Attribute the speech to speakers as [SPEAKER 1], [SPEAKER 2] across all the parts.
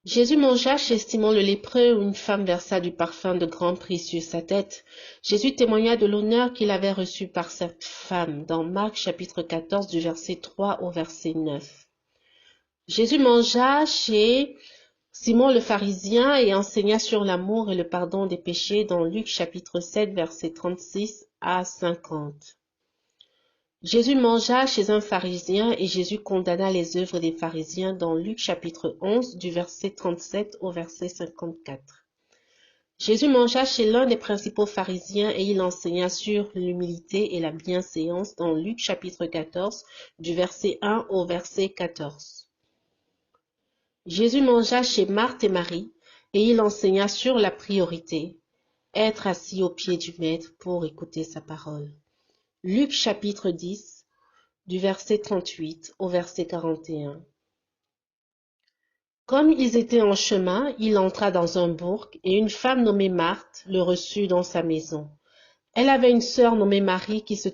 [SPEAKER 1] Jésus mangea chez Simon le lépreux où une femme versa du parfum de grand prix sur sa tête. Jésus témoigna de l'honneur qu'il avait reçu par cette femme dans Marc chapitre 14 du verset 3 au verset 9. Jésus mangea chez Simon le pharisien et enseigna sur l'amour et le pardon des péchés dans Luc chapitre 7 verset 36 à 50. Jésus mangea chez un pharisien et Jésus condamna les œuvres des pharisiens dans Luc chapitre 11 du verset 37 au verset 54. Jésus mangea chez l'un des principaux pharisiens et il enseigna sur l'humilité et la bienséance dans Luc chapitre 14 du verset 1 au verset 14. Jésus mangea chez Marthe et Marie et il enseigna sur la priorité, être assis aux pieds du Maître pour écouter sa parole. Luc chapitre 10 du verset 38 au verset 41. Comme ils étaient en chemin, il entra dans un bourg et une femme nommée Marthe le reçut dans sa maison. Elle avait une sœur nommée Marie qui se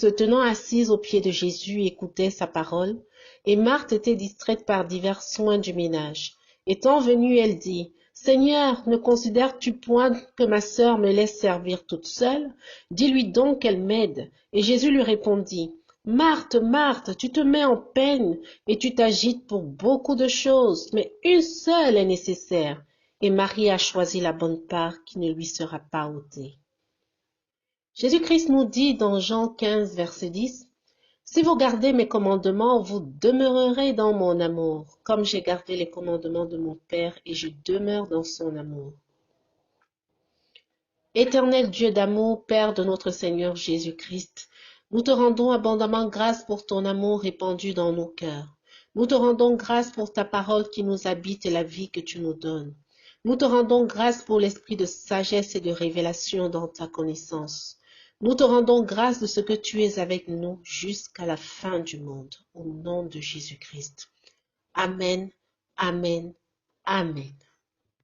[SPEAKER 1] tenant assise aux pieds de Jésus écoutait sa parole, et Marthe était distraite par divers soins du ménage. Étant venue, elle dit, « Seigneur, ne considères-tu point que ma sœur me laisse servir toute seule? Dis-lui donc qu'elle m'aide. » Et Jésus lui répondit, « Marthe, Marthe, tu te mets en peine et tu t'agites pour beaucoup de choses, mais une seule est nécessaire, et Marie a choisi la bonne part qui ne lui sera pas ôtée. » Jésus-Christ nous dit dans Jean 15, verset 10, « Si vous gardez mes commandements, vous demeurerez dans mon amour, comme j'ai gardé les commandements de mon Père et je demeure dans son amour. » Éternel Dieu d'amour, Père de notre Seigneur Jésus-Christ, nous te rendons abondamment grâce pour ton amour répandu dans nos cœurs. Nous te rendons grâce pour ta parole qui nous habite et la vie que tu nous donnes. Nous te rendons grâce pour l'esprit de sagesse et de révélation dans ta connaissance. Nous te rendons grâce de ce que tu es avec nous jusqu'à la fin du monde, au nom de Jésus-Christ. Amen, amen, amen.